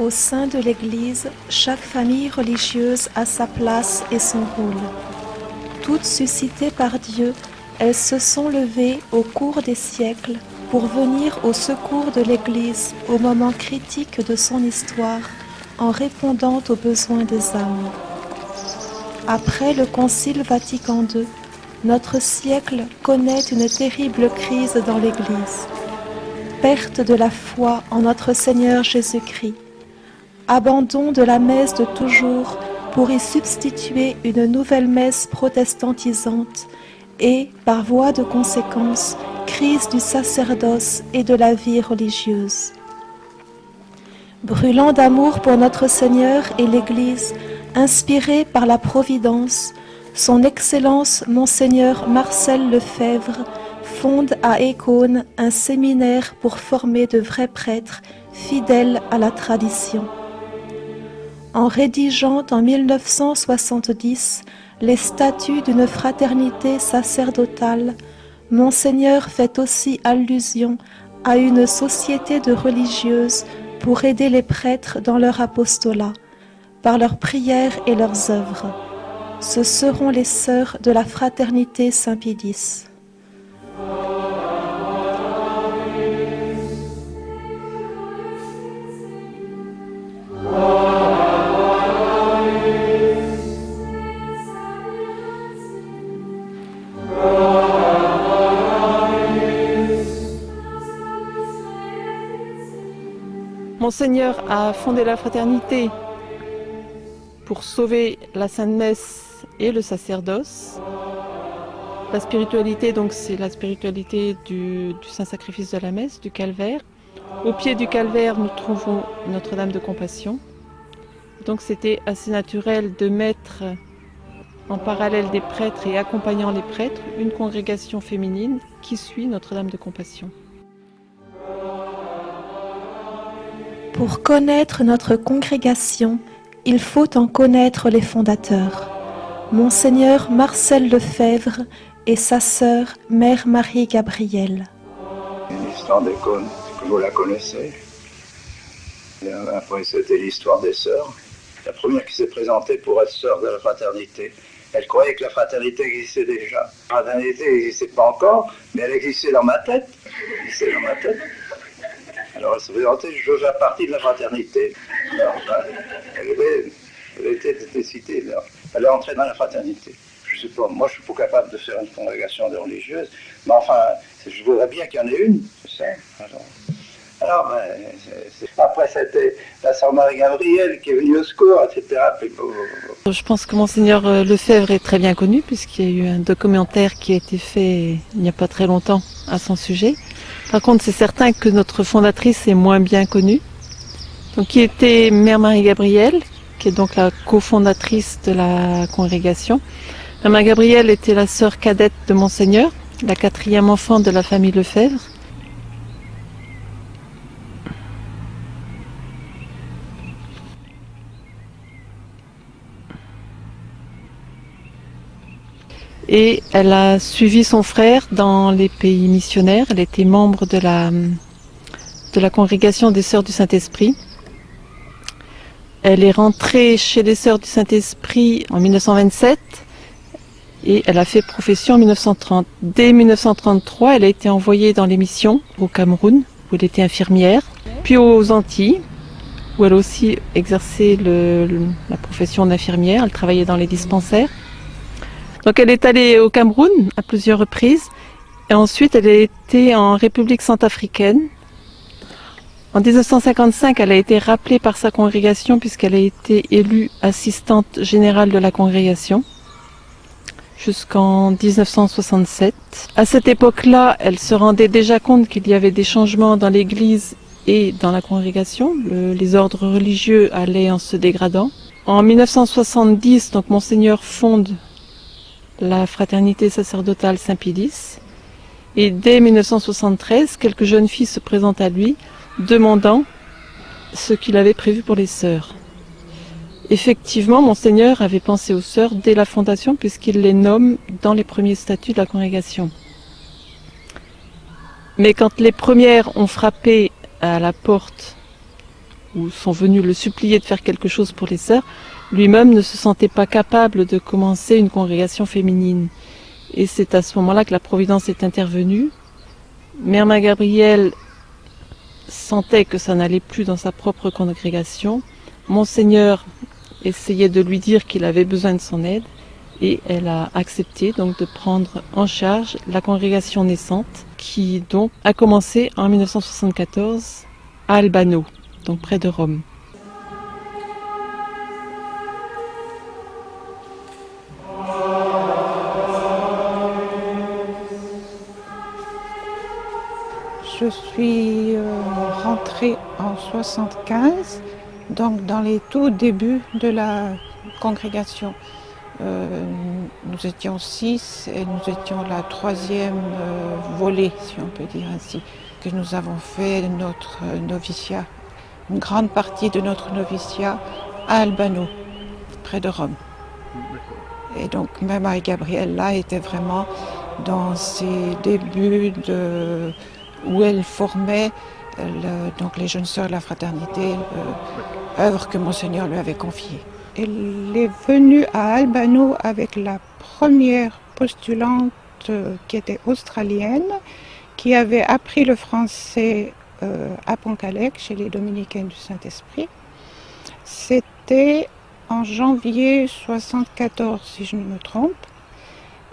Au sein de l'Église, chaque famille religieuse a sa place et son rôle. Toutes suscitées par Dieu, elles se sont levées au cours des siècles pour venir au secours de l'Église au moment critique de son histoire, en répondant aux besoins des âmes. Après le Concile Vatican II, notre siècle connaît une terrible crise dans l'Église. Perte de la foi en notre Seigneur Jésus-Christ, abandon de la messe de toujours pour y substituer une nouvelle messe protestantisante et, par voie de conséquence, crise du sacerdoce et de la vie religieuse. Brûlant d'amour pour notre Seigneur et l'Église, inspiré par la Providence, son Excellence Monseigneur Marcel Lefebvre fonde à Écône un séminaire pour former de vrais prêtres fidèles à la tradition. En rédigeant en 1970 les statuts d'une fraternité sacerdotale, Monseigneur fait aussi allusion à une société de religieuses pour aider les prêtres dans leur apostolat, par leurs prières et leurs œuvres. Ce seront les sœurs de la fraternité Saint-Pédis. Monseigneur a fondé la fraternité pour sauver la Sainte Messe et le sacerdoce. La spiritualité, donc, c'est la spiritualité du Saint Sacrifice de la Messe, du Calvaire. Au pied du Calvaire, nous trouvons Notre-Dame de Compassion. Donc c'était assez naturel de mettre en parallèle des prêtres et accompagnant les prêtres une congrégation féminine qui suit Notre-Dame de Compassion. Pour connaître notre congrégation, il faut en connaître les fondateurs. Monseigneur Marcel Lefebvre et sa sœur, Mère Marie-Gabrielle. L'histoire d'Écône, que vous la connaissez. Après, c'était l'histoire des sœurs. La première qui s'est présentée pour être sœur de la fraternité. Elle croyait que la fraternité existait déjà. La fraternité n'existait pas encore, mais elle existait dans ma tête. Alors elle s'est présentée, je veux faire partie de la fraternité. Alors, elle était décidée, elle est entrée dans la fraternité. Je sais pas, moi je suis pas capable de faire une congrégation de religieuses, mais enfin, je voudrais bien qu'il y en ait une, c'est ça. Alors après c'était la sœur Marie-Gabrielle qui est venue au secours, etc. Je pense que Monseigneur Lefebvre est très bien connu, puisqu'il y a eu un documentaire qui a été fait il n'y a pas très longtemps à son sujet. Par contre, c'est certain que notre fondatrice est moins bien connue. Donc, qui était Mère Marie-Gabrielle, qui est donc la cofondatrice de la congrégation. Mère Marie-Gabrielle était la sœur cadette de Monseigneur, la 4e enfant de la famille Lefebvre. Et elle a suivi son frère dans les pays missionnaires. Elle était membre de la congrégation des Sœurs du Saint-Esprit. Elle est rentrée chez les Sœurs du Saint-Esprit en 1927 et elle a fait profession en 1930. Dès 1933, elle a été envoyée dans les missions au Cameroun, où elle était infirmière, puis aux Antilles, où elle a aussi exercé la profession d'infirmière. Elle travaillait dans les dispensaires. Donc elle est allée au Cameroun à plusieurs reprises et ensuite elle a été en République centrafricaine. En 1955, elle a été rappelée par sa congrégation puisqu'elle a été élue assistante générale de la congrégation jusqu'en 1967. À cette époque-là, elle se rendait déjà compte qu'il y avait des changements dans l'Église et dans la congrégation. Les ordres religieux allaient en se dégradant. En 1970, donc Monseigneur fonde la fraternité sacerdotale Saint-Pédis. Et dès 1973, quelques jeunes filles se présentent à lui, demandant ce qu'il avait prévu pour les sœurs. Effectivement, Monseigneur avait pensé aux sœurs dès la fondation, puisqu'il les nomme dans les premiers statuts de la congrégation. Mais quand les premières ont frappé à la porte ou sont venus le supplier de faire quelque chose pour les sœurs, lui-même ne se sentait pas capable de commencer une congrégation féminine. Et c'est à ce moment-là que la Providence est intervenue. Mère Marie-Gabrielle sentait que ça n'allait plus dans sa propre congrégation. Monseigneur essayait de lui dire qu'il avait besoin de son aide et elle a accepté donc de prendre en charge la congrégation naissante qui donc a commencé en 1974 à Albano, donc près de Rome. Je suis rentrée en 1975, donc dans les tout débuts de la congrégation. Nous étions 6 et nous étions la 3e volée, si on peut dire ainsi, que nous avons fait notre noviciat, une grande partie de notre noviciat à Albano, près de Rome. Et donc Mère Marie-Gabrielle là était vraiment dans ses débuts où elle formait donc les jeunes sœurs de la fraternité, œuvre que Monseigneur lui avait confiée. Elle est venue à Albano avec la première postulante qui était australienne, qui avait appris le français à Pontcallec, chez les Dominicaines du Saint-Esprit. C'était en janvier 1974, si je ne me trompe.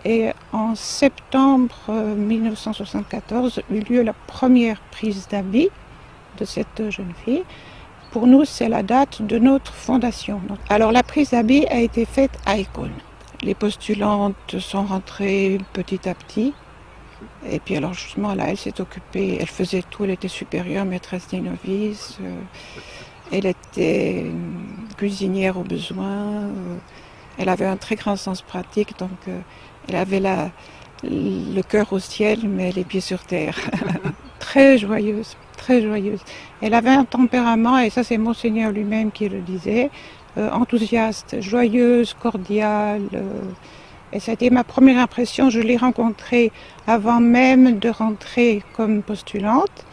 Et en septembre 1974 eut lieu la première prise d'habit de cette jeune fille. Pour nous, c'est la date de notre fondation. Alors la prise d'habit a été faite à École. Les postulantes sont rentrées petit à petit. Et puis alors justement, là, elle s'est occupée, elle faisait tout, elle était supérieure, maîtresse des novices. Elle était cuisinière au besoin. Elle avait un très grand sens pratique, donc elle avait le cœur au ciel, mais les pieds sur terre. Très joyeuse, très joyeuse. Elle avait un tempérament, et ça c'est Monseigneur lui-même qui le disait, enthousiaste, joyeuse, cordiale. Et ça a été ma première impression. Je l'ai rencontrée avant même de rentrer comme postulante.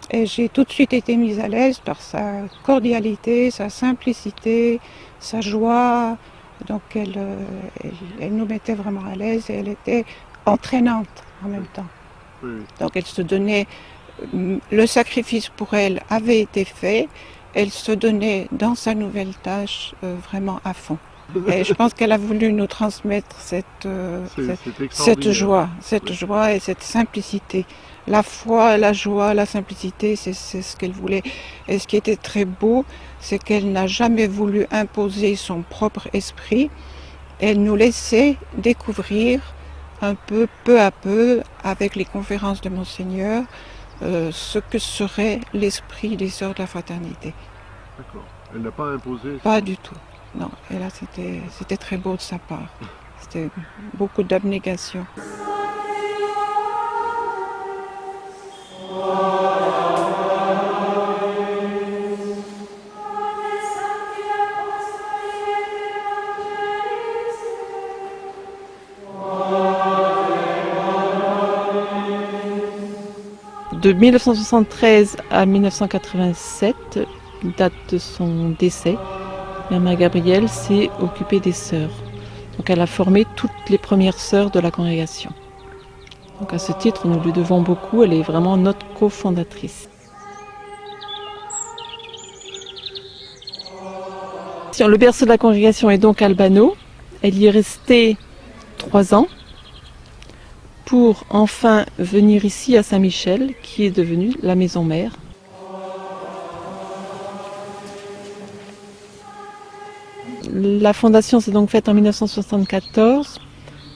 Et j'ai tout de suite été mise à l'aise par sa cordialité, sa simplicité, sa joie. Donc elle nous mettait vraiment à l'aise et elle était entraînante en même temps. Oui. Donc elle se donnait, le sacrifice pour elle avait été fait, elle se donnait dans sa nouvelle tâche vraiment à fond. Et je pense qu'elle a voulu nous transmettre cette joie et cette simplicité. La foi, la joie, la simplicité, c'est ce qu'elle voulait. Et ce qui était très beau, c'est qu'elle n'a jamais voulu imposer son propre esprit. Elle nous laissait découvrir un peu à peu, avec les conférences de Monseigneur, ce que serait l'esprit des sœurs de la fraternité. D'accord. Elle n'a pas imposé? Pas du tout. Non. Et là, c'était très beau de sa part. C'était beaucoup d'abnégation. De 1973 à 1987, date de son décès, Mère Marie-Gabrielle s'est occupée des sœurs. Donc elle a formé toutes les premières sœurs de la congrégation. Donc à ce titre, nous lui devons beaucoup, elle est vraiment notre cofondatrice. Le berceau de la congrégation est donc Albano. Elle y est restée 3 ans pour enfin venir ici à Saint-Michel, qui est devenue la maison mère. La fondation s'est donc faite en 1974.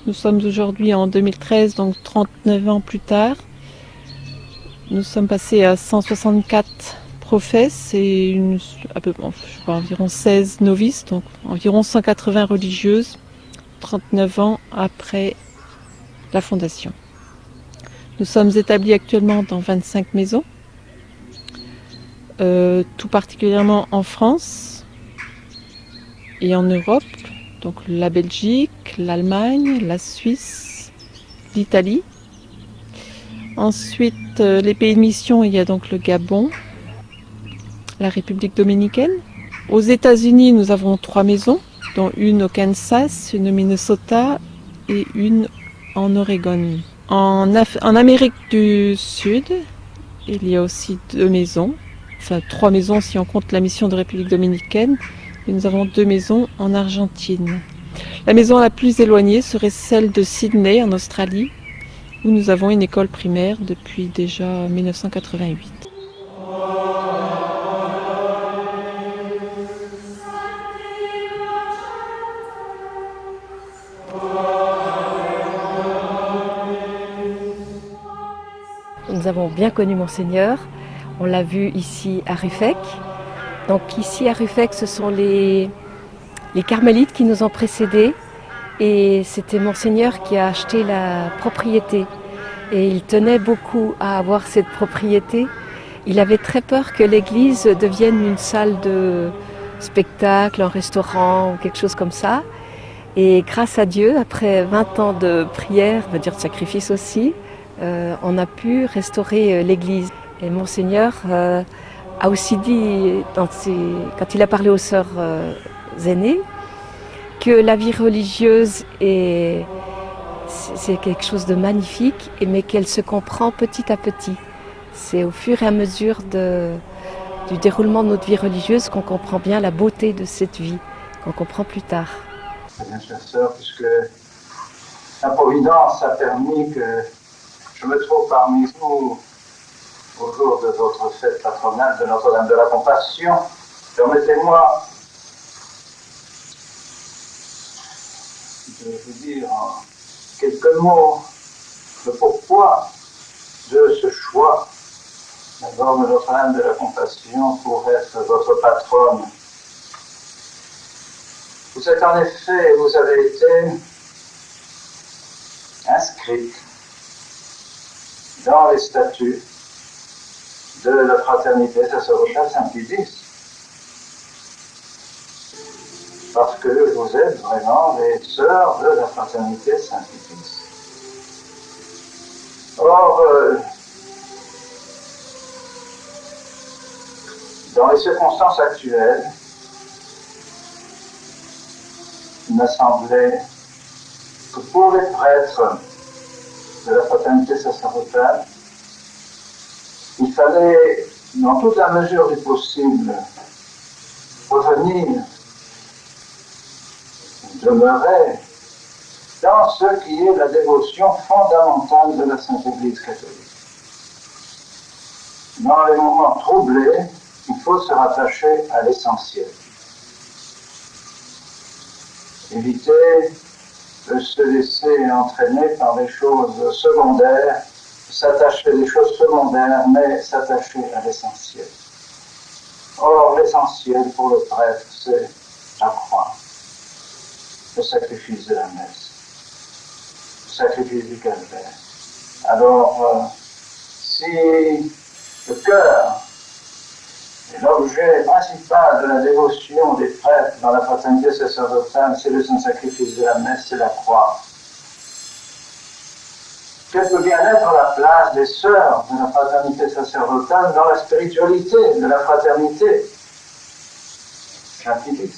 Nous sommes aujourd'hui en 2013, donc 39 ans plus tard. Nous sommes passés à 164 professes et environ 16 novices, donc environ 180 religieuses, 39 ans après la fondation. Nous sommes établis actuellement dans 25 maisons, tout particulièrement en France et en Europe, donc la Belgique, l'Allemagne, la Suisse, l'Italie. Ensuite, les pays de mission, il y a donc le Gabon, la République dominicaine. Aux États-Unis, nous avons 3 maisons, dont une au Kansas, une au Minnesota et une en Oregon. En Amérique du Sud, il y a aussi 2 maisons, enfin 3 maisons si on compte la mission de République dominicaine, et nous avons 2 maisons en Argentine. La maison la plus éloignée serait celle de Sydney en Australie, où nous avons une école primaire depuis déjà 1988. Nous avons bien connu Monseigneur, on l'a vu ici à Ruffec. Donc ici à Ruffec, ce sont les carmélites qui nous ont précédés et c'était Monseigneur qui a acheté la propriété. Et il tenait beaucoup à avoir cette propriété. Il avait très peur que l'église devienne une salle de spectacle, un restaurant ou quelque chose comme ça. Et grâce à Dieu, après 20 ans de prière, on va dire de sacrifice aussi, on a pu restaurer l'église. Et Monseigneur a aussi dit, quand il a parlé aux sœurs aînées, que la vie religieuse c'est quelque chose de magnifique, mais qu'elle se comprend petit à petit. C'est au fur et à mesure du déroulement de notre vie religieuse qu'on comprend bien la beauté de cette vie, qu'on comprend plus tard. Bien chère sœur, puisque la Providence a permis que je me trouve parmi vous au jour de votre fête patronale de Notre-Dame de la Compassion, permettez-moi de vous dire en quelques mots le pourquoi de ce choix d'abord de Notre-Dame de la Compassion pour être votre patronne. Vous êtes en effet, vous avez été inscrite dans les statuts de la fraternité sacerdotale Saint-Pie-X. Parce que vous êtes vraiment les sœurs de la fraternité Saint-Pie-X. Or, dans les circonstances actuelles, il m'a semblé que pour les prêtres de la fraternité sacerdotale, il fallait, dans toute la mesure du possible, revenir, demeurer dans ce qui est la dévotion fondamentale de la Sainte Église catholique. Dans les moments troublés, il faut se rattacher à l'essentiel. Éviter de se laisser entraîner par des choses secondaires, s'attacher des choses secondaires, mais s'attacher à l'essentiel. Or, l'essentiel pour le prêtre, c'est la croix, le sacrifice de la messe, le sacrifice du calvaire. Alors, si le cœur est l'objet principal de la dévotion des prêtres dans la fraternité sacerdotale, c'est le sacrifice de la messe, c'est la croix. Quelle peut bien être la place des sœurs de la fraternité sacerdotale dans la spiritualité de la fraternité Saint-Pie-X?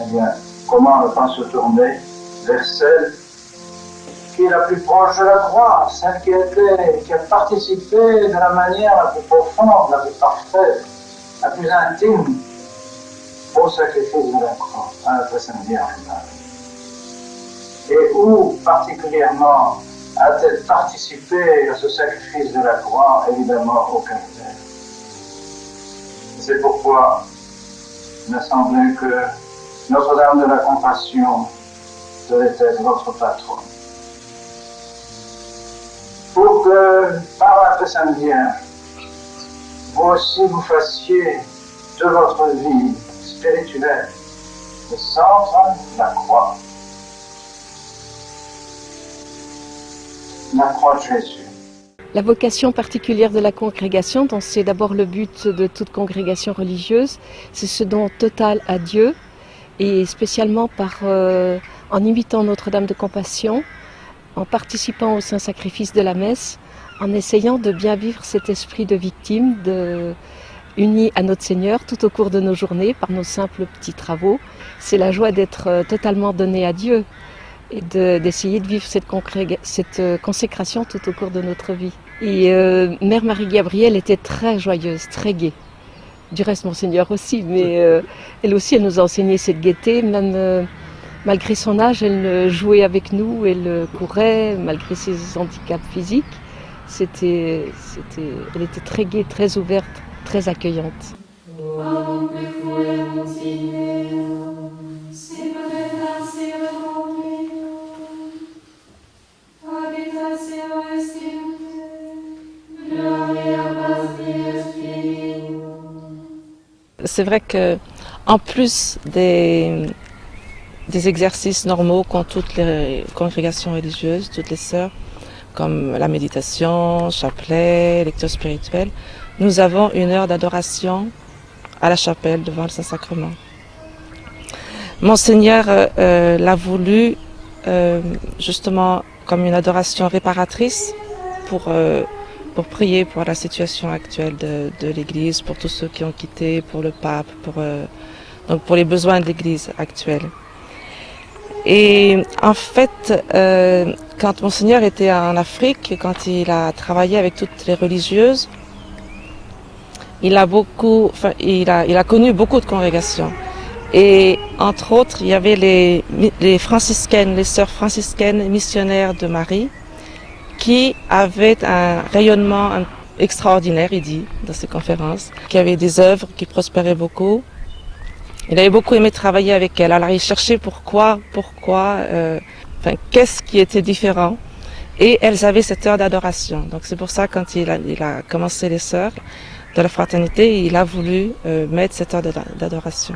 Eh bien, comment ne pas se tourner vers celle qui est la plus proche de la croix, celle qui a participé de la manière la plus profonde, la plus parfaite, la plus intime au sacrifice de la croix, à notre Sainte Vierge Marie. Et où particulièrement a-t-elle participé à ce sacrifice de la croix? Évidemment au calvaire. C'est pourquoi il m'a semblé que Notre-Dame de la Compassion devait être votre patronne. Pour que, par la Sainte Vierge, vous aussi vous fassiez de votre vie spirituelle le centre, la croix de Jésus. La vocation particulière de la congrégation, donc c'est d'abord le but de toute congrégation religieuse, c'est ce don total à Dieu et spécialement en imitant Notre-Dame de Compassion, en participant au saint sacrifice de la messe, en essayant de bien vivre cet esprit de victime, unis à notre Seigneur tout au cours de nos journées par nos simples petits travaux. C'est la joie d'être totalement donné à Dieu et d'essayer de vivre cette consécration tout au cours de notre vie. Et Mère Marie-Gabrielle était très joyeuse, très gaie. Du reste, Monseigneur aussi, mais elle aussi, elle nous a enseigné cette gaieté, même malgré son âge, elle jouait avec nous, elle courait, malgré ses handicaps physiques. Elle était très gaie, très ouverte, très accueillante. C'est vrai que, en plus des exercices normaux qu'ont toutes les congrégations religieuses, toutes les sœurs, comme la méditation, chapelet, lecture spirituelle, nous avons une heure d'adoration à la chapelle devant le Saint-Sacrement. Monseigneur l'a voulu justement comme une adoration réparatrice pour prier pour la situation actuelle de l'Église, pour tous ceux qui ont quitté, pour le pape, donc pour les besoins de l'Église actuelle. Et en fait, quand Monseigneur était en Afrique, quand il a travaillé avec toutes les religieuses, il a connu beaucoup de congrégations. Et entre autres, il y avait les franciscaines, les sœurs franciscaines missionnaires de Marie, qui avaient un rayonnement extraordinaire, il dit, dans ses conférences, qui avaient des œuvres qui prospéraient beaucoup. Il avait beaucoup aimé travailler avec elles. Alors il cherchait qu'est-ce qui était différent. Et elles avaient cette heure d'adoration. Donc c'est pour ça, quand il a commencé les sœurs de la fraternité, il a voulu mettre cette heure d'adoration.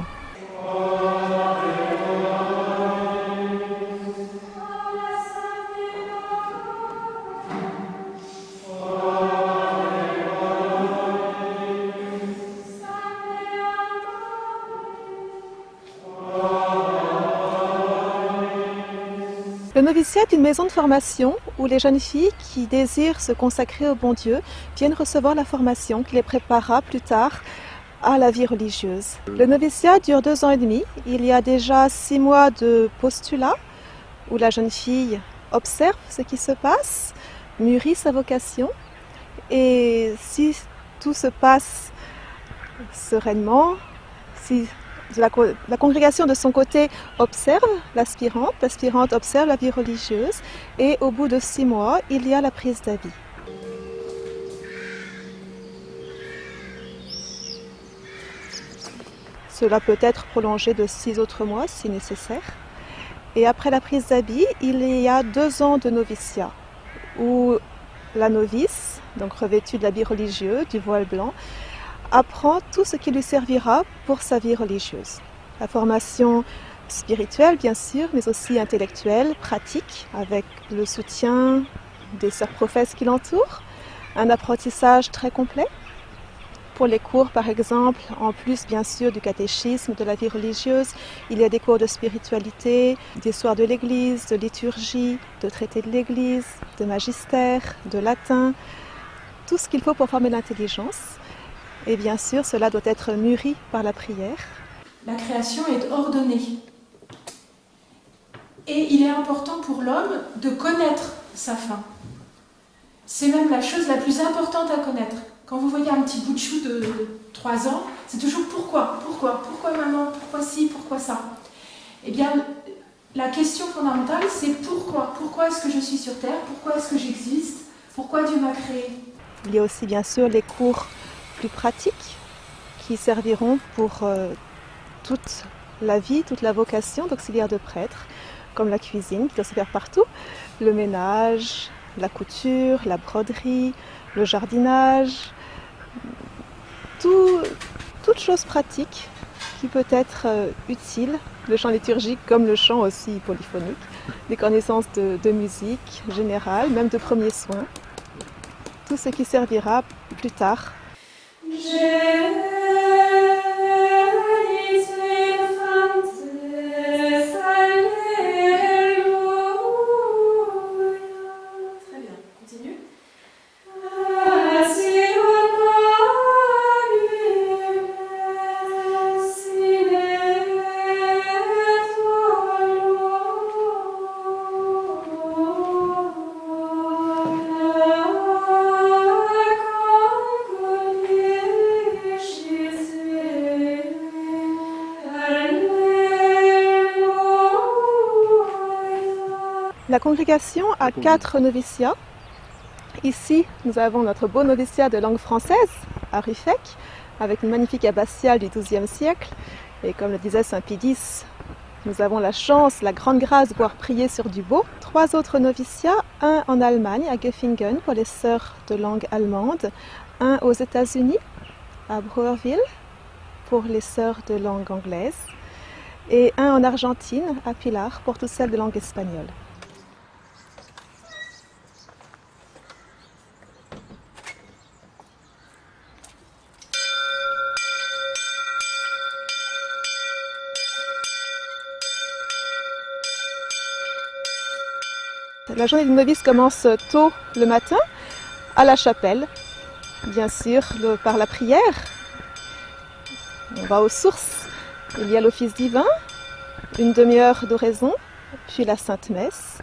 Le noviciat est une maison de formation où les jeunes filles qui désirent se consacrer au bon Dieu viennent recevoir la formation qui les préparera plus tard à la vie religieuse. Le noviciat dure 2 ans et demi. Il y a déjà 6 mois de postulat où la jeune fille observe ce qui se passe, mûrit sa vocation, et si tout se passe sereinement, si la congrégation de son côté observe l'aspirante observe la vie religieuse, et au bout de 6 mois, il y a la prise d'avis. Cela peut être prolongé de 6 autres mois si nécessaire. Et après la prise d'habit, il y a 2 ans de noviciat, où la novice, donc revêtue de l'habit religieux, du voile blanc, apprend tout ce qui lui servira pour sa vie religieuse. La formation spirituelle, bien sûr, mais aussi intellectuelle, pratique, avec le soutien des sœurs prophètes qui l'entourent, un apprentissage très complet. Pour les cours, par exemple, en plus bien sûr du catéchisme, de la vie religieuse, il y a des cours de spiritualité, d'histoire de l'Église, de liturgie, de traité de l'Église, de magistère, de latin, tout ce qu'il faut pour former l'intelligence. Et bien sûr, cela doit être mûri par la prière. La création est ordonnée. Et il est important pour l'homme de connaître sa fin. C'est même la chose la plus importante à connaître. Quand vous voyez un petit bout de chou de 3 ans, c'est toujours pourquoi maman, pourquoi ci, pourquoi ça. Eh bien, la question fondamentale, c'est pourquoi. Pourquoi est-ce que je suis sur Terre? Pourquoi est-ce que j'existe? Pourquoi Dieu m'a créé? Il y a aussi bien sûr les cours plus pratiques qui serviront pour toute la vie, toute la vocation d'auxiliaire de prêtre, comme la cuisine qui doit se faire partout, le ménage, la couture, la broderie, le jardinage, toute chose pratique qui peut être utile, le chant liturgique comme le chant aussi polyphonique, des connaissances de musique générale, même de premiers soins, tout ce qui servira plus tard. La congrégation a 4 noviciats. Ici, nous avons notre beau noviciat de langue française à Ruffec, avec une magnifique abbatiale du XIIe siècle. Et comme le disait Saint Pie X, nous avons la chance, la grande grâce de pouvoir prier sur du beau. 3 autres noviciats, un en Allemagne, à Göffingen, pour les sœurs de langue allemande, un aux États-Unis, à Brewerville, pour les sœurs de langue anglaise, et un en Argentine, à Pilar, pour toutes celles de langue espagnole. La journée du novice commence tôt le matin, à la chapelle, bien sûr, par la prière. On va aux sources, il y a l'office divin, une demi-heure d'oraison, puis la Sainte Messe.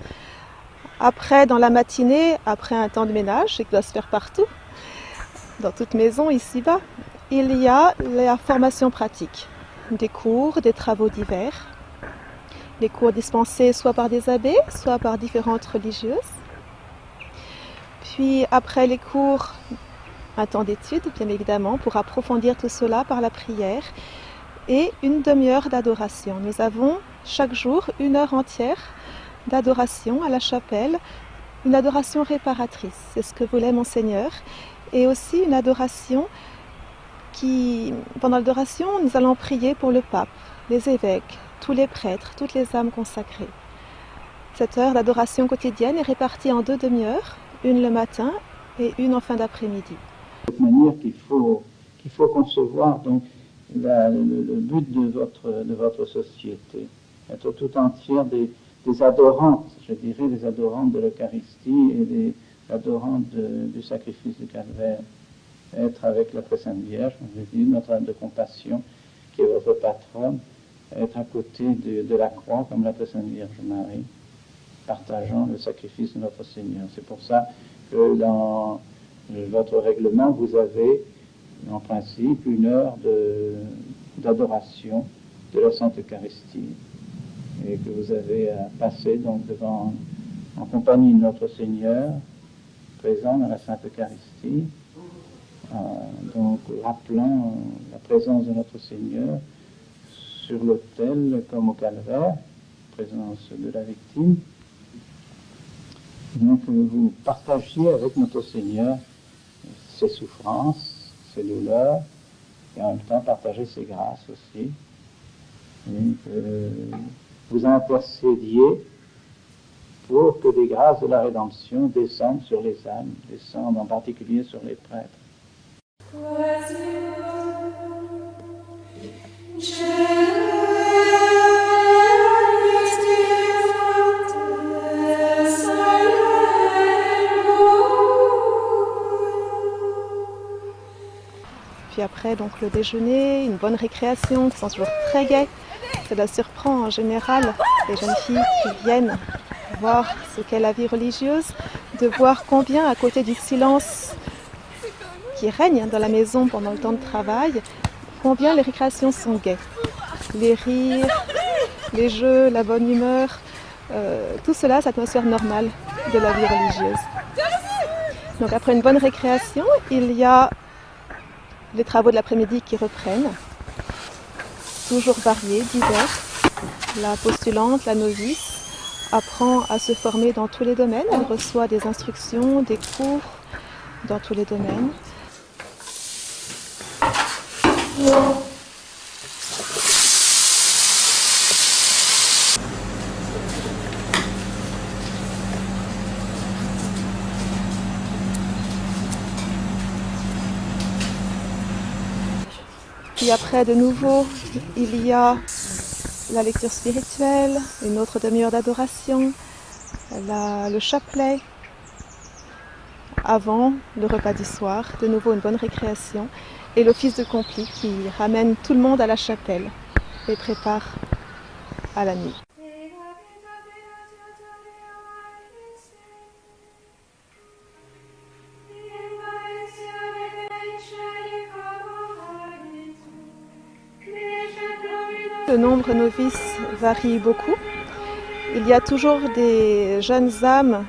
Après, dans la matinée, après un temps de ménage, qui doit se faire partout, dans toute maison ici-bas, il y a la formation pratique, des cours, des travaux divers. Les cours dispensés soit par des abbés, soit par différentes religieuses. Puis après les cours, un temps d'étude, bien évidemment, pour approfondir tout cela par la prière et une demi-heure d'adoration. Nous avons chaque jour 1 heure entière d'adoration à la chapelle, une adoration réparatrice, c'est ce que voulait Monseigneur, et aussi une adoration qui, pendant l'adoration, nous allons prier pour le pape, les évêques, tous les prêtres, toutes les âmes consacrées. Cette heure d'adoration quotidienne est répartie en 2 demi-heures, une le matin et une en fin d'après-midi. De cette manière qu'il faut concevoir donc le but de votre société, être tout entière des adorantes, je dirais des adorantes de l'Eucharistie et des adorantes du sacrifice du Calvaire. Être avec la très Sainte Vierge, comme je dis, notre âme de compassion, qui est votre patronne, être à côté de la croix comme la très Sainte Vierge Marie, partageant le sacrifice de notre Seigneur. C'est pour ça que dans votre règlement, vous avez en principe 1 heure d'adoration de la Sainte Eucharistie et que vous avez à passer donc devant, en compagnie de notre Seigneur, présent dans la Sainte Eucharistie, donc rappelant la présence de notre Seigneur sur l'autel comme au calvaire, présence de la victime. Donc vous partagiez avec notre Seigneur ses souffrances, ses douleurs, et en même temps partager ses grâces aussi. Et que vous intercédiez pour que les grâces de la rédemption descendent sur les âmes, descendent en particulier sur les prêtres. Puis après, donc le déjeuner, une bonne récréation, qui sont toujours très gaies. Cela surprend en général les jeunes filles qui viennent voir ce qu'est la vie religieuse, de voir combien, à côté du silence qui règne dans la maison pendant le temps de travail, combien les récréations sont gaies. Les rires, les jeux, la bonne humeur, tout cela, c'est l'atmosphère normale de la vie religieuse. Donc après une bonne récréation, il y a les travaux de l'après-midi qui reprennent, toujours variés, divers. La postulante, la novice, apprend à se former dans tous les domaines. Elle reçoit des instructions, des cours dans tous les domaines. Puis après, de nouveau, il y a la lecture spirituelle, une autre demi-heure d'adoration, le chapelet, avant le repas du soir, de nouveau une bonne récréation, et l'office de complis qui ramène tout le monde à la chapelle et prépare à la nuit. Le nombre de novices varie beaucoup. Il y a toujours des jeunes âmes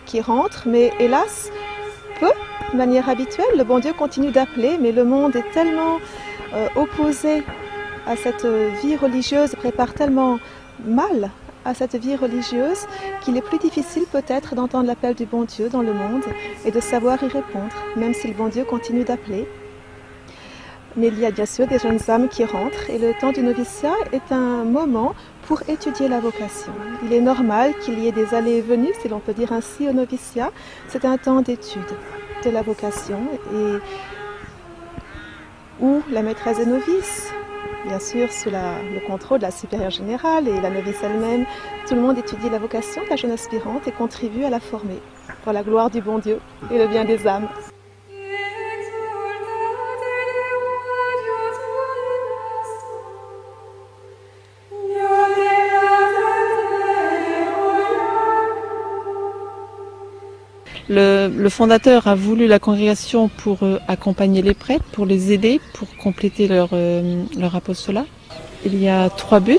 qui rentrent, mais hélas, peu, de manière habituelle. Le bon Dieu continue d'appeler, mais le monde est tellement opposé à cette vie religieuse, prépare tellement mal à cette vie religieuse qu'il est plus difficile peut-être d'entendre l'appel du bon Dieu dans le monde et de savoir y répondre, même si le bon Dieu continue d'appeler. Mais il y a bien sûr des jeunes âmes qui rentrent et le temps du noviciat est un moment pour étudier la vocation. Il est normal qu'il y ait des allées et venues, si l'on peut dire ainsi, au noviciat. C'est un temps d'étude de la vocation et où la maîtresse des novices, bien sûr sous le contrôle de la supérieure générale et la novice elle-même, tout le monde étudie la vocation de la jeune aspirante et contribue à la former pour la gloire du bon Dieu et le bien des âmes. Le fondateur a voulu la congrégation pour accompagner les prêtres, pour les aider, pour compléter leur apostolat. Il y a 3 buts.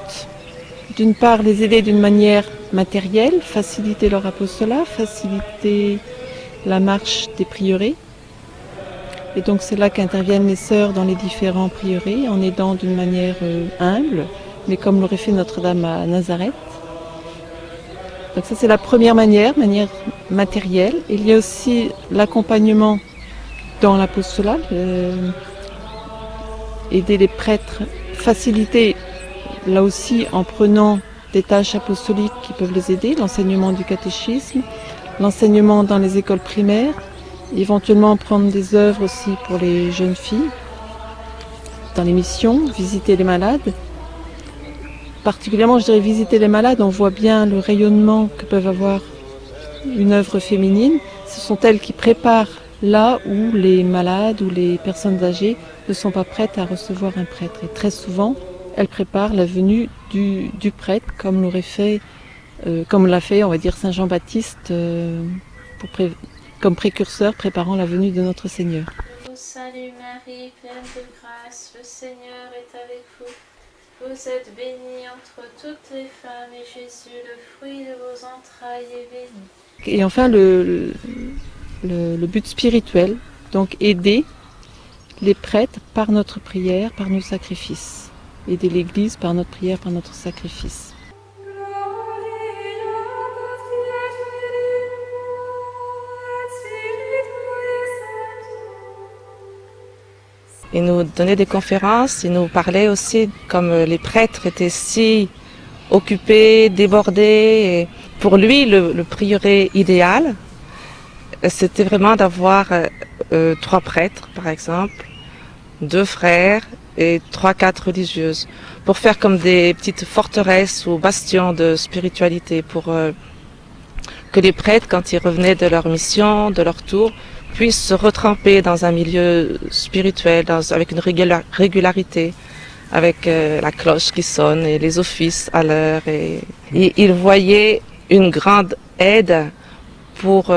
D'une part, les aider d'une manière matérielle, faciliter leur apostolat, faciliter la marche des prieurés. Et donc c'est là qu'interviennent les sœurs dans les différents prieurés, en aidant d'une manière humble, mais comme l'aurait fait Notre-Dame à Nazareth. Donc ça c'est la première manière matérielle. Il y a aussi l'accompagnement dans l'apostolat, aider les prêtres, faciliter là aussi en prenant des tâches apostoliques qui peuvent les aider, l'enseignement du catéchisme, l'enseignement dans les écoles primaires, éventuellement prendre des œuvres aussi pour les jeunes filles, dans les missions, visiter les malades. Particulièrement, je dirais visiter les malades, on voit bien le rayonnement que peuvent avoir une œuvre féminine. Ce sont elles qui préparent là où les malades ou les personnes âgées ne sont pas prêtes à recevoir un prêtre. Et très souvent, elles préparent la venue du prêtre, comme l'a fait, on va dire, Saint Jean-Baptiste, comme précurseur préparant la venue de notre Seigneur. Salut Marie, pleine de grâce, le Seigneur est avec vous. Vous êtes bénie entre toutes les femmes et Jésus, le fruit de vos entrailles, est béni. Et enfin, le but spirituel, donc aider les prêtres par notre prière, par nos sacrifices. Aider l'Église par notre prière, par notre sacrifice. Il nous donnait des conférences, il nous parlait aussi comme les prêtres étaient si occupés, débordés. Et pour lui, le prieuré idéal, c'était vraiment d'avoir 3 prêtres, par exemple, 2 frères et 3-4 religieuses, pour faire comme des petites forteresses ou bastions de spiritualité, pour que les prêtres, quand ils revenaient de leur mission, de leur tour, puissent se retremper dans un milieu spirituel, avec une régularité, avec la cloche qui sonne et les offices à l'heure. Et ils voyaient une grande aide pour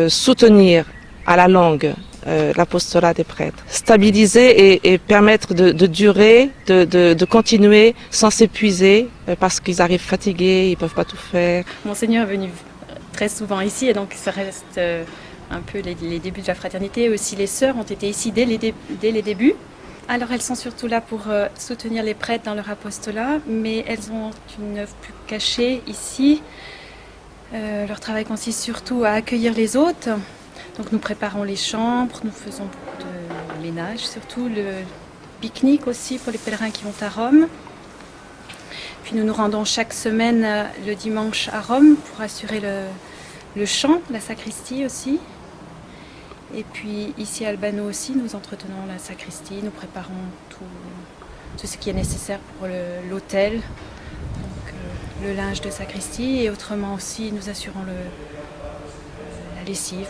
soutenir à la longue l'apostolat des prêtres, stabiliser et permettre de durer, de continuer sans s'épuiser, parce qu'ils arrivent fatigués, ils peuvent pas tout faire. Monseigneur est venu très souvent ici et donc ça reste un peu les débuts de la fraternité. Aussi les sœurs ont été ici dès les débuts. Alors elles sont surtout là pour soutenir les prêtres dans leur apostolat, mais elles ont une œuvre plus cachée ici. Leur travail consiste surtout à accueillir les hôtes. Donc nous préparons les chambres, nous faisons beaucoup de ménage, surtout le pique-nique aussi pour les pèlerins qui vont à Rome. Puis nous nous rendons chaque semaine le dimanche à Rome pour assurer le chant, la sacristie aussi. Et puis ici à Albano aussi, nous entretenons la sacristie, nous préparons tout ce qui est nécessaire pour l'autel, donc le linge de sacristie, et autrement aussi nous assurons la lessive,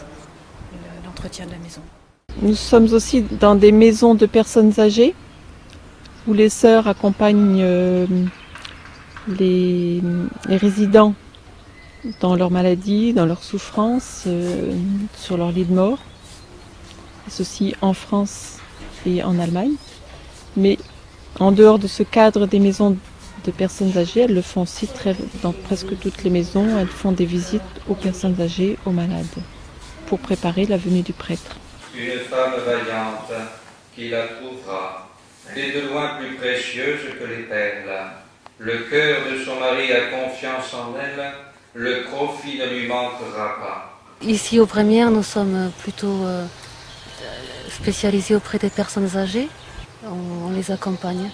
l'entretien de la maison. Nous sommes aussi dans des maisons de personnes âgées où les sœurs accompagnent les résidents dans leur maladie, dans leur souffrance, sur leur lit de mort. Ceci en France et en Allemagne. Mais en dehors de ce cadre des maisons de personnes âgées. Elles le font aussi dans presque toutes les maisons. Elles font des visites aux personnes âgées, aux malades, pour préparer la venue du prêtre. Une femme vaillante qui la trouvera, est de loin plus précieuse que les perles. Le cœur de son mari a confiance en elle, le profit ne lui manquera pas. Ici aux Brémières, nous sommes plutôt spécialisés auprès des personnes âgées. On les accompagne.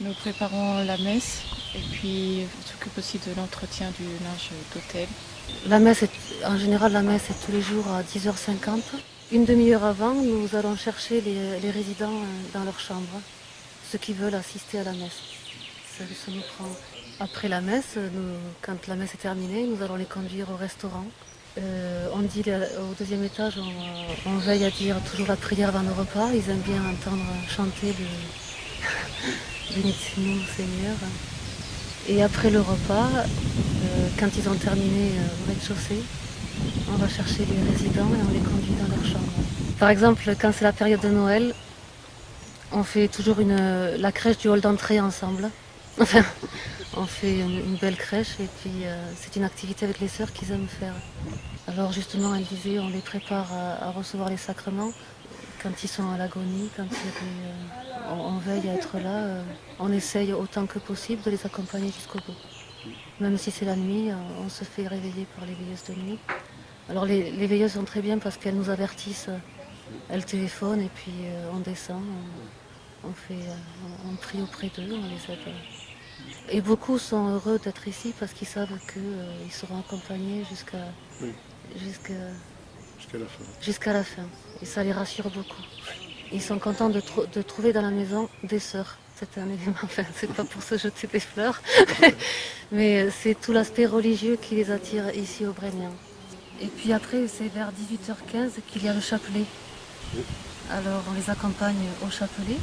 Nous préparons la messe et puis on s'occupe aussi de l'entretien du linge d'hôtel. En général, la messe est tous les jours à 10h50. Une demi-heure avant, nous allons chercher les résidents dans leur chambre, ceux qui veulent assister à la messe. Ça nous prend. Après la messe, quand la messe est terminée, nous allons les conduire au restaurant. On dit au deuxième étage, on veille à dire toujours la prière avant le repas. Ils aiment bien entendre chanter Bénissez-nous, Seigneur. Et après le repas, quand ils ont terminé au rez-de-chaussée, on va chercher les résidents et on les conduit dans leur chambre. Par exemple, quand c'est la période de Noël, on fait toujours la crèche du hall d'entrée ensemble. Enfin, on fait une belle crèche et puis c'est une activité avec les sœurs qu'ils aiment faire. Alors justement, elle disait, on les prépare à recevoir les sacrements quand ils sont à l'agonie, quand on veille à être là. On essaye autant que possible de les accompagner jusqu'au bout. Même si c'est la nuit, on se fait réveiller par les veilleuses de nuit. Alors les veilleuses sont très bien parce qu'elles nous avertissent, elles téléphonent et puis on descend, on prie auprès d'eux, on les aide. Et beaucoup sont heureux d'être ici parce qu'ils savent qu'ils seront accompagnés jusqu'à la fin. Et ça les rassure beaucoup. Ils sont contents de trouver dans la maison des sœurs. C'est un élément, enfin, c'est pas pour se jeter des fleurs, mais c'est tout l'aspect religieux qui les attire ici au Brémien. Et puis après, c'est vers 18h15 qu'il y a le chapelet. Alors on les accompagne au chapelet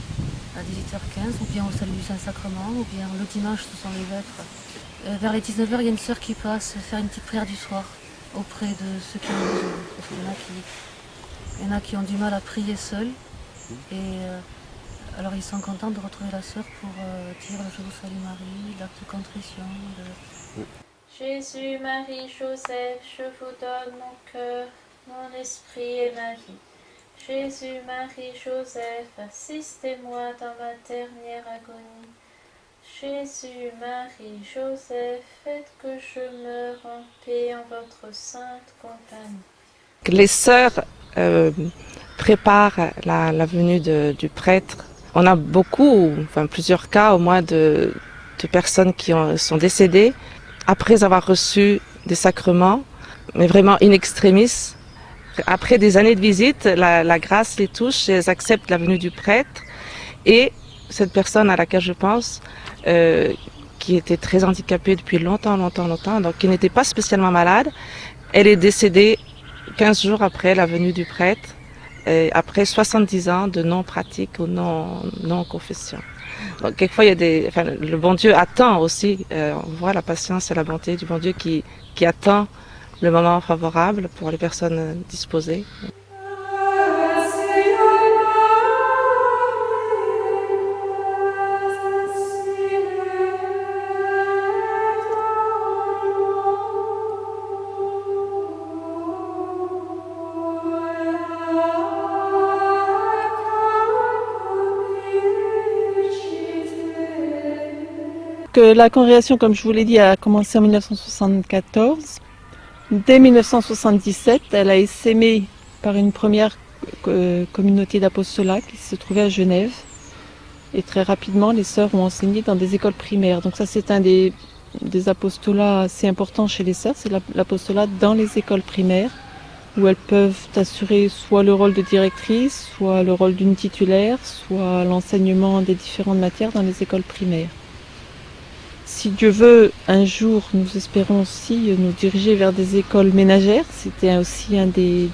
à 18h15, ou bien au salut du Saint-Sacrement, ou bien le dimanche, ce sont les vêpres. Vers les 19h, il y a une sœur qui passe faire une petite prière du soir auprès de ceux qui ont besoin. Parce qu'il y en a qui ont du mal à prier seuls. Et alors ils sont contents de retrouver la sœur pour dire le Je vous salue Marie, l'acte de contrition. Jésus, Marie, Joseph, je vous donne mon cœur, mon esprit et ma vie. Jésus, Marie, Joseph, assistez-moi dans ma dernière agonie. Jésus, Marie, Joseph, faites que je meure en paix en votre sainte compagnie. Les sœurs préparent la venue du prêtre. On a plusieurs cas au moins de personnes qui sont décédées après avoir reçu des sacrements, mais vraiment in extremis. Après des années de visite, la grâce les touche et elles acceptent la venue du prêtre. Et cette personne à laquelle je pense, qui était très handicapée depuis longtemps, donc qui n'était pas spécialement malade, elle est décédée 15 jours après la venue du prêtre, après 70 ans de non-pratique ou non-confession. Donc quelquefois, le bon Dieu attend aussi, on voit la patience et la bonté du bon Dieu qui attend le moment favorable pour les personnes disposées. Que la congrégation, comme je vous l'ai dit, a commencé en 1974. Dès 1977, elle a essaimé par une première communauté d'apostolat qui se trouvait à Genève. Et très rapidement, les sœurs ont enseigné dans des écoles primaires. Donc ça, c'est un des apostolats assez importants chez les sœurs, c'est l'apostolat dans les écoles primaires, où elles peuvent assurer soit le rôle de directrice, soit le rôle d'une titulaire, soit l'enseignement des différentes matières dans les écoles primaires. Si Dieu veut, un jour, nous espérons aussi nous diriger vers des écoles ménagères. C'était aussi un des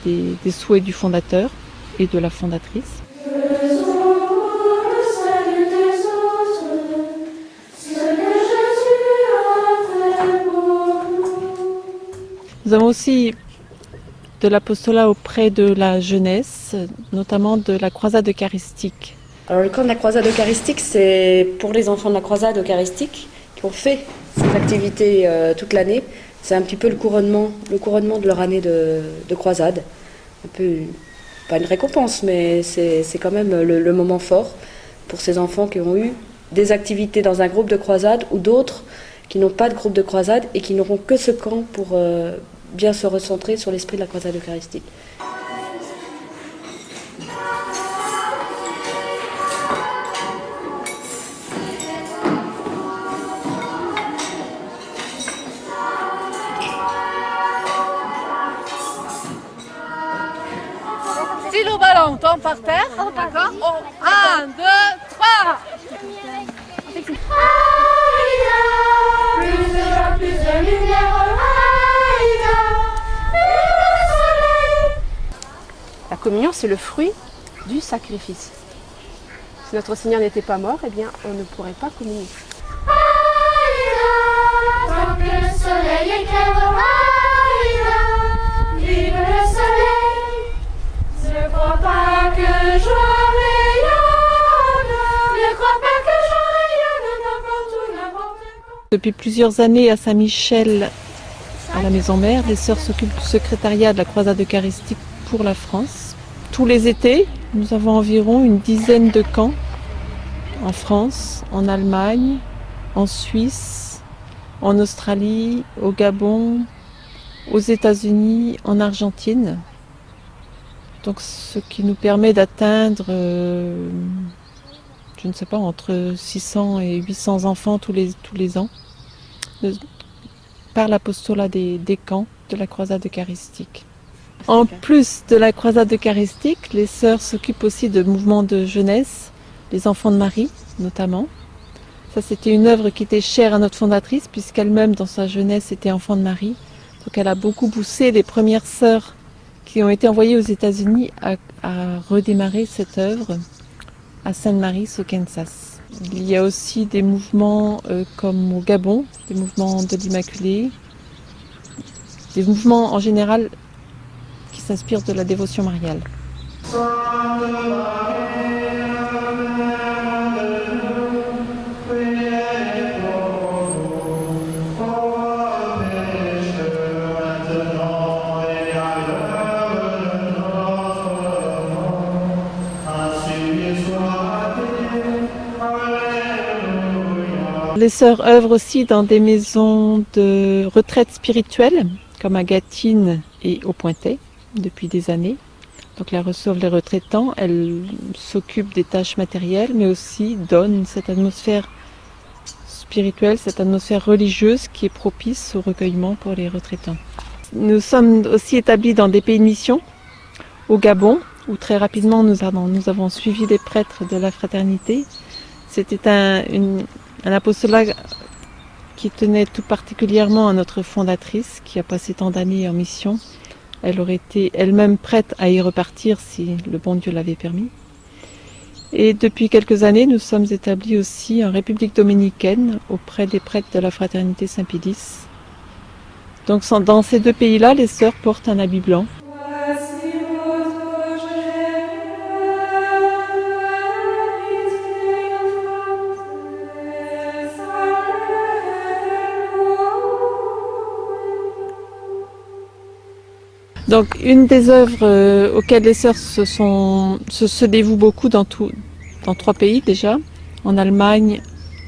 souhaits du fondateur et de la fondatrice. Nous avons aussi de l'apostolat auprès de la jeunesse, notamment de la croisade eucharistique. Alors le camp de la croisade eucharistique, c'est pour les enfants de la croisade eucharistique qui ont fait ces activités toute l'année. C'est un petit peu le couronnement de leur année de croisade. Un peu, pas une récompense, mais c'est quand même le moment fort pour ces enfants qui ont eu des activités dans un groupe de croisade ou d'autres qui n'ont pas de groupe de croisade et qui n'auront que ce camp pour bien se recentrer sur l'esprit de la croisade eucharistique. Stylo ballon, on tombe par terre, d'accord? 1, 2, 3. Plus de lumière, La communion, c'est le fruit du sacrifice. Si notre Seigneur n'était pas mort, eh bien, on ne pourrait pas communier. tant que le soleil éclaire, vive le soleil. Ne crois pas que joie rayonne, ne crois pas que joie rayonne n'importe où, n'importe quand. Depuis plusieurs années à Saint-Michel, à la Maison Mère, les sœurs s'occupent du secrétariat de la croisade eucharistique pour la France. Tous les étés, nous avons environ une dizaine de camps en France, en Allemagne, en Suisse, en Australie, au Gabon, aux États-Unis, en Argentine. Donc, ce qui nous permet d'atteindre, je ne sais pas, entre 600 et 800 enfants tous les ans, par l'apostolat des camps de la croisade eucharistique. En plus de la croisade eucharistique, les sœurs s'occupent aussi de mouvements de jeunesse, les enfants de Marie notamment. Ça, c'était une œuvre qui était chère à notre fondatrice, puisqu'elle-même, dans sa jeunesse, était enfant de Marie. Donc elle a beaucoup poussé les premières sœurs qui ont été envoyées aux États-Unis à redémarrer cette œuvre à Sainte-Marie, au Kansas. Il y a aussi des mouvements comme au Gabon, des mouvements de l'Immaculée, des mouvements en général qui s'inspirent de la dévotion mariale. Les sœurs œuvrent aussi dans des maisons de retraite spirituelle, comme à Gâtine et au Pointet, depuis des années. Donc elles reçoivent les retraitants, elles s'occupent des tâches matérielles, mais aussi donnent cette atmosphère spirituelle, cette atmosphère religieuse qui est propice au recueillement pour les retraitants. Nous sommes aussi établis dans des pays de mission, au Gabon, où très rapidement nous avons suivi les prêtres de la fraternité. C'était un apostolat qui tenait tout particulièrement à notre fondatrice, qui a passé tant d'années en mission. Elle aurait été elle-même prête à y repartir si le bon Dieu l'avait permis. Et depuis quelques années, nous sommes établis aussi en République dominicaine, auprès des prêtres de la fraternité Saint-Pédis. Donc dans ces deux pays-là, les sœurs portent un habit blanc. Donc une des œuvres auxquelles les sœurs se dévouent beaucoup dans 3 pays déjà, en Allemagne,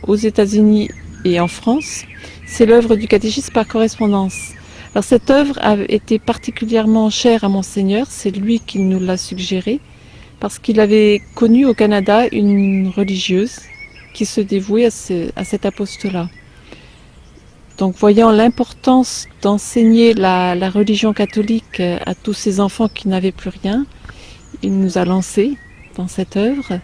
aux États-Unis et en France, c'est l'œuvre du catéchisme par correspondance. Alors cette œuvre a été particulièrement chère à Monseigneur, c'est lui qui nous l'a suggérée, parce qu'il avait connu au Canada une religieuse qui se dévouait à cet apostolat. Donc voyant l'importance d'enseigner la religion catholique à tous ces enfants qui n'avaient plus rien, il nous a lancés dans cette œuvre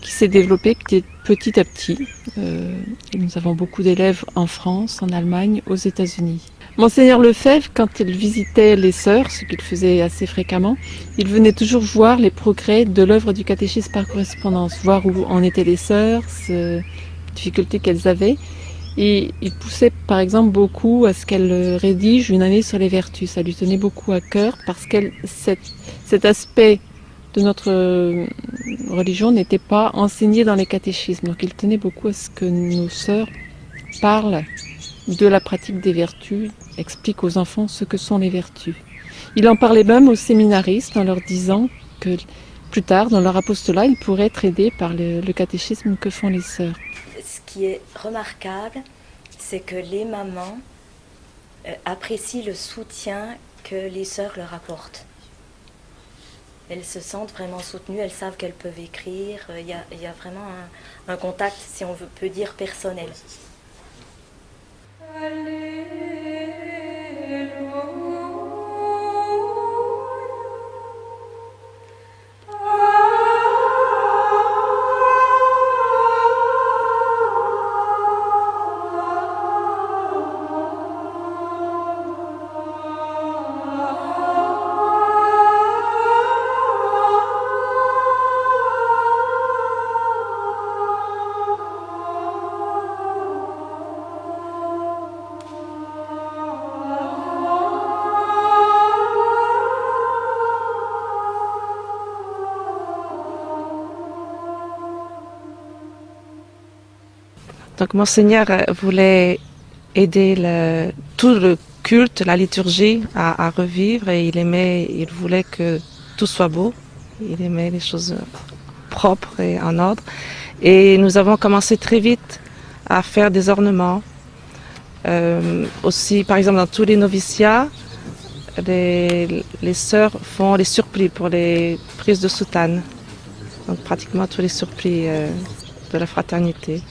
qui s'est développée petit à petit. Et nous avons beaucoup d'élèves en France, en Allemagne, aux États-Unis. Monseigneur Lefebvre, quand il visitait les sœurs, ce qu'il faisait assez fréquemment, il venait toujours voir les progrès de l'œuvre du catéchisme par correspondance, voir où en étaient les sœurs, les difficultés qu'elles avaient. Et il poussait par exemple beaucoup à ce qu'elle rédige une année sur les vertus. Ça lui tenait beaucoup à cœur parce que cet aspect de notre religion n'étaient pas enseignés dans les catéchismes. Donc il tenait beaucoup à ce que nos sœurs parlent de la pratique des vertus, expliquent aux enfants ce que sont les vertus. Il en parlait même aux séminaristes en leur disant que plus tard, dans leur apostolat, ils pourraient être aidés par le catéchisme que font les sœurs. Ce qui est remarquable, c'est que les mamans apprécient le soutien que les sœurs leur apportent. Elles se sentent vraiment soutenues, elles savent qu'elles peuvent écrire, il y a vraiment un contact, si on peut dire, personnel. Donc Monseigneur voulait aider tout le culte, la liturgie à revivre et il voulait que tout soit beau. Il aimait les choses propres et en ordre. Et nous avons commencé très vite à faire des ornements. Aussi, par exemple, dans tous les noviciats, les sœurs font les surplis pour les prises de soutane. Donc pratiquement tous les surplis de la fraternité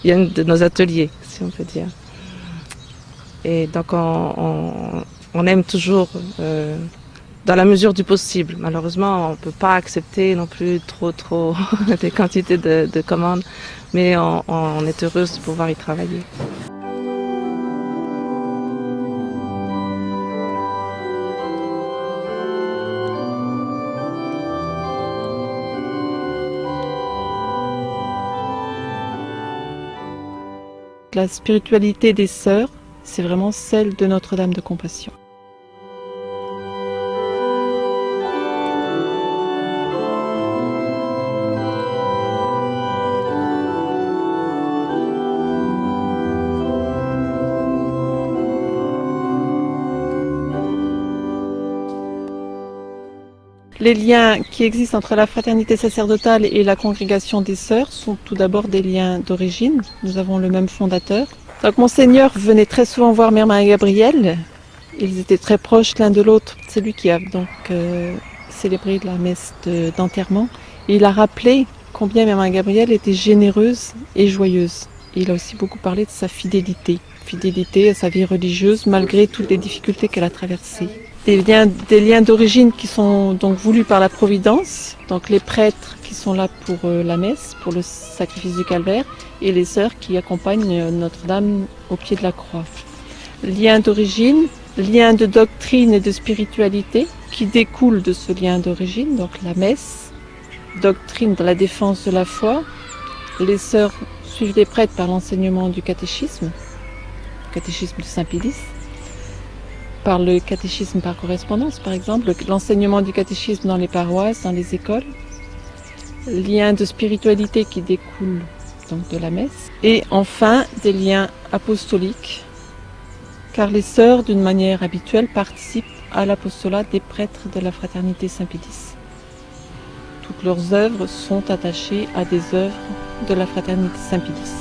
viennent de nos ateliers, si on peut dire. Et donc on aime toujours dans la mesure du possible. Malheureusement, on ne peut pas accepter non plus trop des quantités de commandes, mais on est heureuse de pouvoir y travailler. La spiritualité des sœurs, c'est vraiment celle de Notre-Dame de Compassion. Les liens qui existent entre la fraternité sacerdotale et la congrégation des sœurs sont tout d'abord des liens d'origine. Nous avons le même fondateur. Donc Monseigneur venait très souvent voir Mère Marie-Gabrielle. Ils étaient très proches l'un de l'autre. C'est lui qui a donc célébré la messe d'enterrement. Et il a rappelé combien Mère Marie-Gabrielle était généreuse et joyeuse. Et il a aussi beaucoup parlé de sa fidélité à sa vie religieuse malgré toutes les difficultés qu'elle a traversées. Des liens d'origine qui sont donc voulus par la Providence, donc les prêtres qui sont là pour la messe, pour le sacrifice du calvaire, et les sœurs qui accompagnent Notre-Dame au pied de la croix. Liens d'origine, liens de doctrine et de spiritualité qui découlent de ce lien d'origine, donc la messe, doctrine dans la défense de la foi. Les sœurs suivent les prêtres par l'enseignement du catéchisme de Saint-Pédis, par le catéchisme par correspondance, par exemple, l'enseignement du catéchisme dans les paroisses, dans les écoles, liens de spiritualité qui découlent donc de la messe, et enfin des liens apostoliques, car les sœurs, d'une manière habituelle, participent à l'apostolat des prêtres de la fraternité Saint-Pédis. Toutes leurs œuvres sont attachées à des œuvres de la fraternité Saint-Pédis.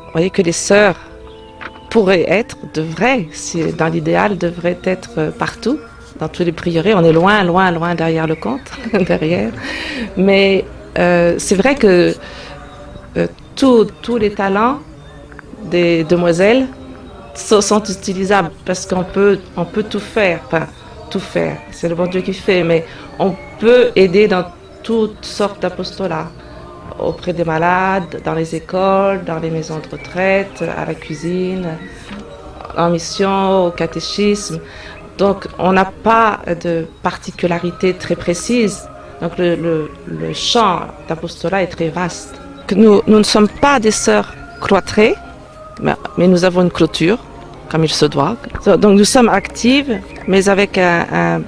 Vous voyez que les sœurs dans l'idéal, devraient être partout, dans tous les prieurés. On est loin derrière le compte, derrière. Mais c'est vrai que tous les talents des demoiselles sont utilisables parce qu'on peut tout faire. Enfin, tout faire, c'est le bon Dieu qui fait, mais on peut aider dans toutes sortes d'apostolats. Auprès des malades, dans les écoles, dans les maisons de retraite, à la cuisine, en mission, au catéchisme. Donc on n'a pas de particularité très précise. Donc le champ d'apostolat est très vaste. que nous ne sommes pas des sœurs cloîtrées, mais nous avons une clôture, comme il se doit. Donc nous sommes actives, mais avec un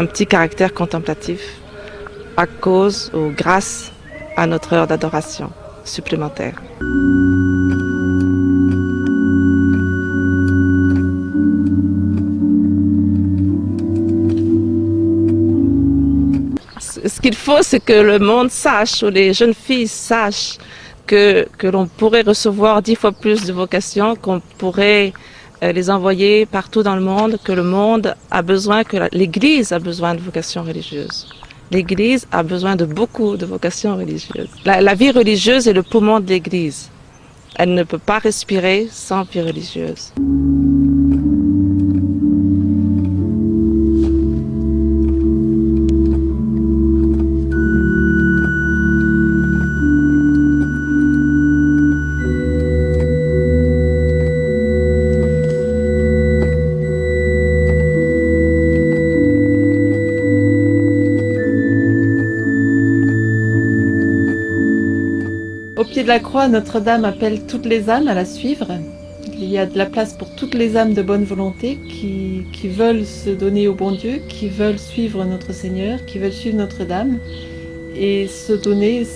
petit caractère contemplatif, à cause ou grâce à notre heure d'adoration supplémentaire. Ce qu'il faut, c'est que le monde sache, ou les jeunes filles sachent, que l'on pourrait recevoir 10 fois plus de vocations, qu'on pourrait les envoyer partout dans le monde, que le monde a besoin, que l'Église a besoin de vocations religieuses. L'Église a besoin de beaucoup de vocations religieuses. La vie religieuse est le poumon de l'Église. Elle ne peut pas respirer sans vie religieuse. Au pied de la croix, Notre-Dame appelle toutes les âmes à la suivre. Il y a de la place pour toutes les âmes de bonne volonté qui veulent se donner au bon Dieu, qui veulent suivre notre Seigneur, qui veulent suivre Notre-Dame et se donner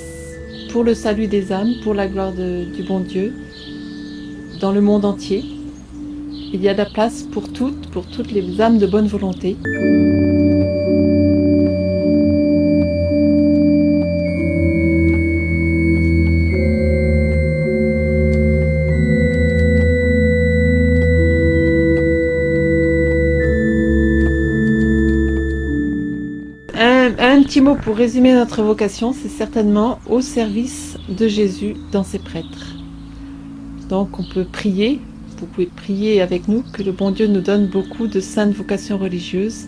pour le salut des âmes, pour la gloire du bon Dieu, dans le monde entier. Il y a de la place pour toutes les âmes de bonne volonté. Un petit mot pour résumer notre vocation, c'est certainement au service de Jésus dans ses prêtres. Donc on peut prier, vous pouvez prier avec nous que le bon Dieu nous donne beaucoup de saintes vocations religieuses,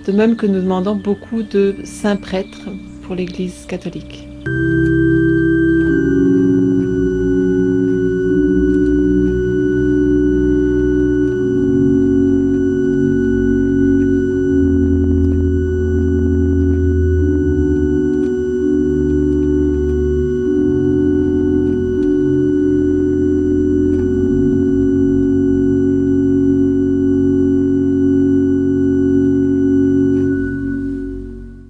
de même que nous demandons beaucoup de saints prêtres pour l'Église catholique.